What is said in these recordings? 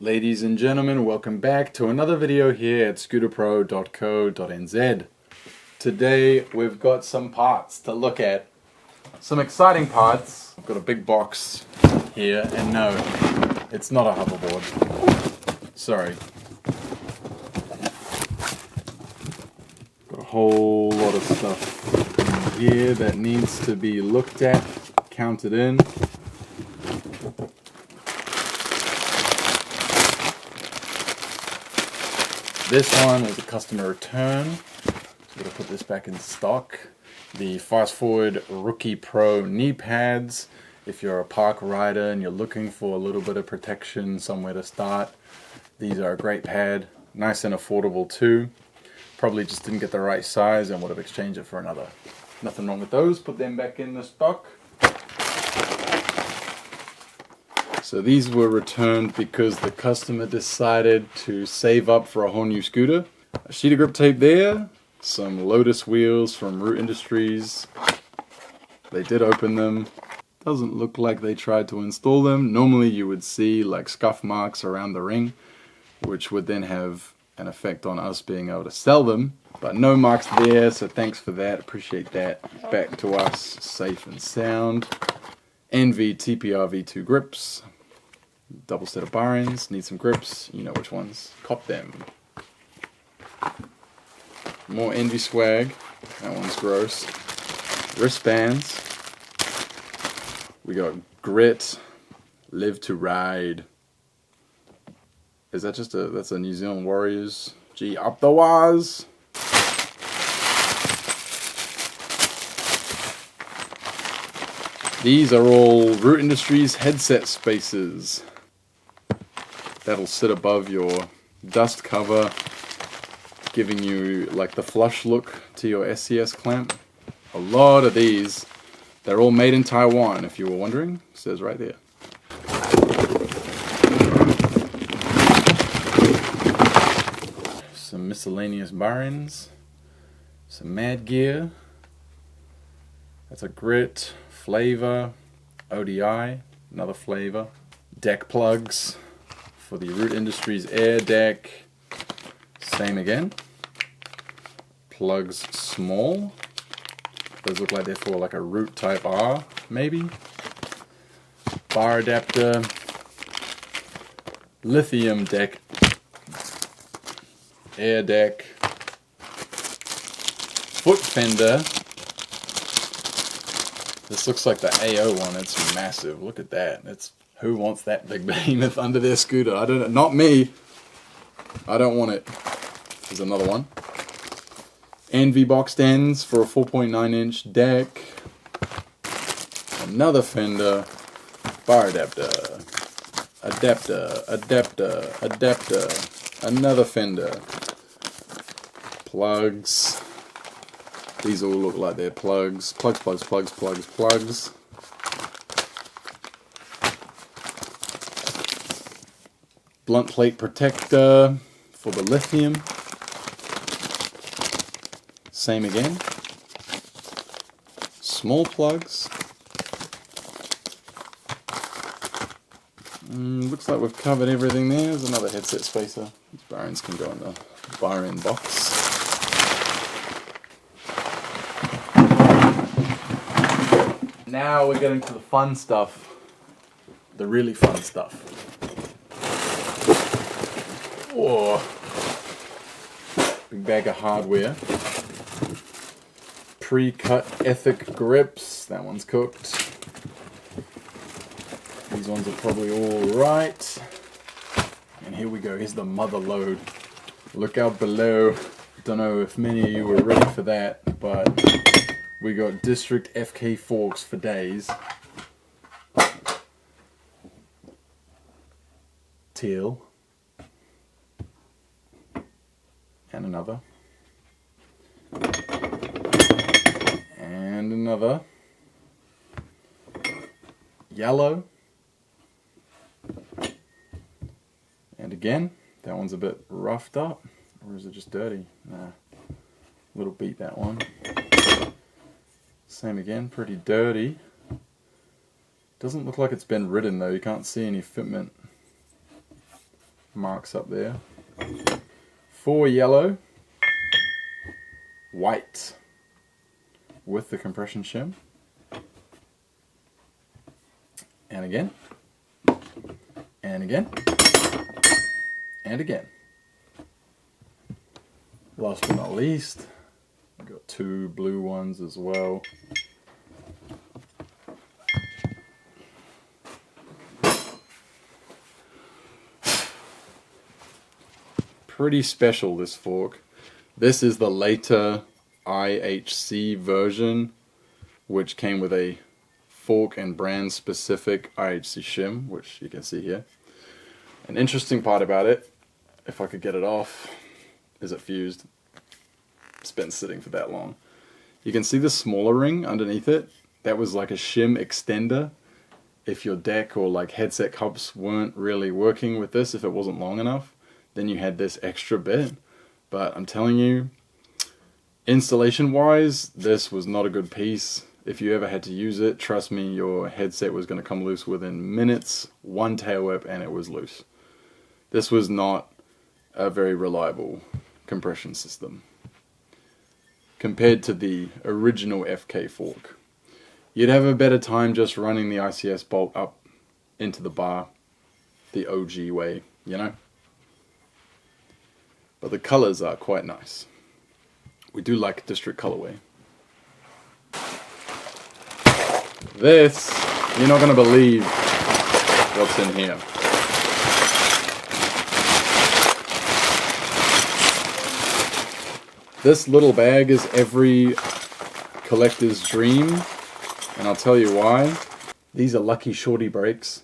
Ladies and gentlemen, welcome back to another video here at ScooterPro.co.nz. Today we've got some parts to look at. Some exciting parts. I've got a big box here, and no, it's not a hoverboard. Sorry. Got a whole lot of stuff in here that needs to be looked at, counted in. This one is a customer return. So I'm going to put this back in stock. The Fast Forward Rookie Pro knee pads. If you're a park rider and you're looking for a little bit of protection, somewhere to start, these are a great pad. Nice and affordable too. Probably just didn't get the right size and would have exchanged it for another. Nothing wrong with those. Put them back in the stock. So these were returned because the customer decided to save up for a whole new scooter. A sheet of grip tape there, some Lotus wheels from Root Industries. They did open them. Doesn't look like they tried to install them. Normally you would see like scuff marks around the ring, which would then have an effect on us being able to sell them. But no marks there, so thanks for that, appreciate that. Back to us, safe and sound. NV TPR V2 grips. Double set of bar ends, need some grips, you know which ones, cop them. More Envy swag, that one's gross. Wristbands. We got Grit, Live to Ride. Is that just that's a New Zealand Warriors? Gee, up the waz! These are all Root Industries headset spacers. That'll sit above your dust cover, giving you like the flush look to your SCS clamp. A lot of these, they're all made in Taiwan, if you were wondering. It says right there. Some miscellaneous bar ends, some Mad Gear. That's a Grit, Flavor, ODI, another flavor. Deck plugs for the Root Industries Air Deck. Same again. Plugs small. Those look like they're for like a Root Type R, maybe. Bar adapter. Lithium deck. Air deck. Foot fender. This looks like the AO one. It's massive. Look at that. It's who wants that big behemoth under their scooter? I don't know. Not me. I don't want it. There's another one. NV boxed ends for a 4.9-inch deck. Another fender. Bar adapter. Adapter. Adapter. Adapter. Another fender. Plugs. These all look like they're plugs. Plugs, plugs, plugs, plugs, plugs. Blunt plate protector for the lithium. Same again. Small plugs. Looks like we've covered everything there. There's another headset spacer. These bar ends can go in the bar end box. Now we're getting to the fun stuff. The really fun stuff. Whoa. Big bag of hardware. Pre-cut Ethic grips. That one's cooked. These ones are probably alright. And here we go. Here's the mother load. Look out below. Don't know if many of you were ready for that, but we got District FK forks for days. Teal. And another. And another. Yellow. And again, that one's a bit roughed up. Or is it just dirty? Nah. Little beat that one. Same again, pretty dirty. Doesn't look like it's been ridden though, you can't see any fitment. marks up there. 4 yellow, white with the compression shim, and again, and again, and again. Last but not least, I've got 2 blue ones as well. Pretty special, this fork. This is the later IHC version, which came with a fork and brand specific IHC shim, which you can see here. An interesting part about it, if I could get it off, is it fused. It's been sitting for that long. You can see the smaller ring underneath it. That was like a shim extender. If your deck or like headset cups weren't really working with this, if it wasn't long enough, then you had this extra bit. But I'm telling you, installation wise, this was not a good piece. If you ever had to use it, trust me, your headset was going to come loose within minutes. One tail whip and it was loose. This was not a very reliable compression system compared to the original FK fork. You'd have a better time just running the ICS bolt up into the bar the OG way, you know? But the colors are quite nice. We do like District colorway. This, you're not going to believe what's in here. This little bag is every collector's dream, and I'll tell you why. These are Lucky Shorty brakes.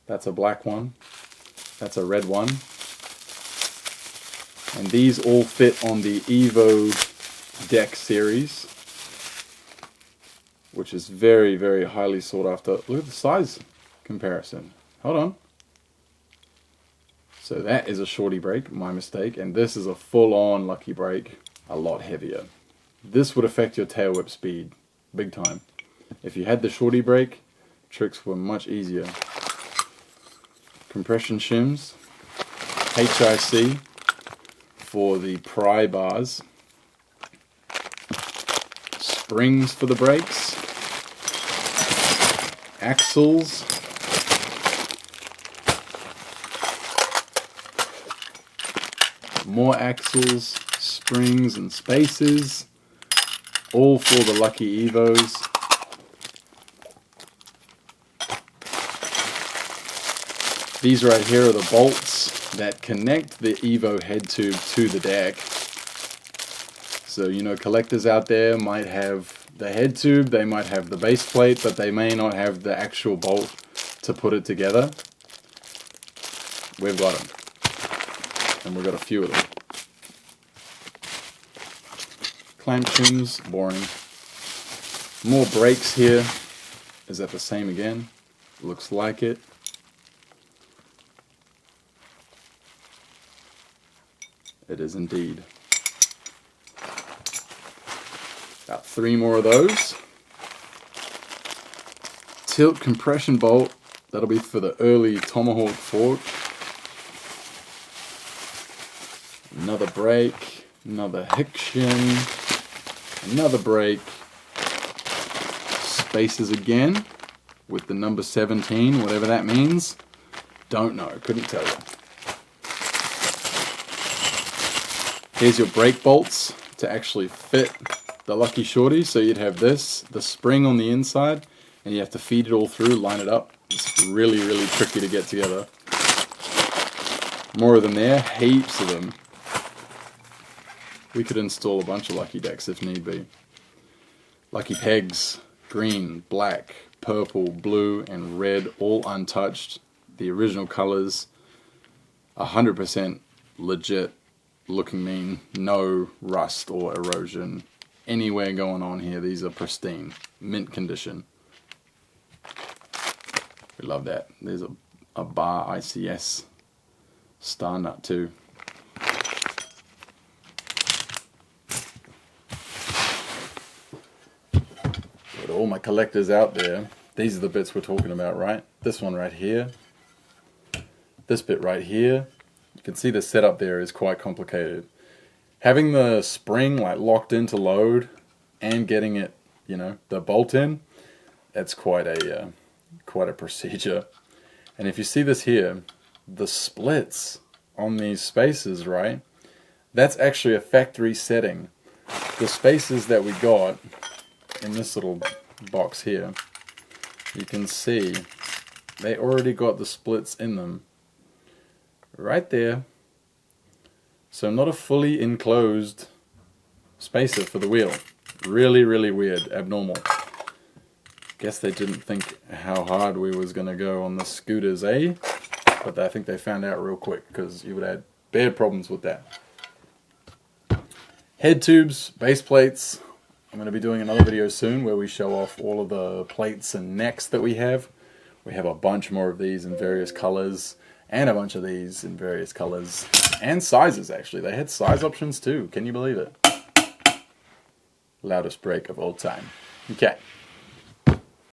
That's a black one. That's a red one. And these all fit on the Evo deck series, which is very, very highly sought after. Look at the size comparison. Hold on. So that is a shorty brake, my mistake, and this is a full-on Lucky brake, a lot heavier. This would affect your tail whip speed, big time. If you had the shorty brake, tricks were much easier. Compression shims, HIC for the pry bars, springs for the brakes, axles, more axles, springs and spacers, all for the Lucky Evos. These right here are the bolts that connect the Evo head tube to the deck. So, you know, collectors out there might have the head tube, they might have the base plate, but they may not have the actual bolt to put it together. We've got them. And we've got a few of them. Clamp shims, boring. More brakes here. Is that the same again? Looks like it. It is indeed. About 3 more of those. Tilt compression bolt. That'll be for the early Tomahawk fork. Another brake. Another hick shim. Another brake. Spacers again with the number 17, whatever that means. Don't know. Couldn't tell you. Here's your brake bolts to actually fit the Lucky Shorty. So you'd have this, the spring on the inside, and you have to feed it all through, line it up. It's really, really tricky to get together. More of them there, heaps of them. We could install a bunch of Lucky decks if need be. Lucky pegs, green, black, purple, blue, and red, all untouched. The original colors, 100% legit. Looking mean, no rust or erosion anywhere going on here. These are pristine, mint condition. We love that. There's a bar ICS star nut too. But all my collectors out there, these are the bits we're talking about, right? This one right here. this bit right here, you can see the setup there is quite complicated. Having the spring like locked into load and getting it, you know, the bolt in, that's quite a procedure. And if you see this here, the splits on these spaces, right? That's actually a factory setting. The spaces that we got in this little box here, you can see they already got the splits in them right there. So not a fully enclosed spacer for the wheel. Really, really weird, abnormal. Guess they didn't think how hard we was gonna go on the scooters, eh? But I think they found out real quick, because you would have had bad problems with that. Head tubes, base plates. I'm going to be doing another video soon where we show off all of the plates and necks that we have. We have a bunch more of these in various colors, and a bunch of these in various colors and sizes actually. They had size options too. Can you believe it? Loudest break of all time. Okay.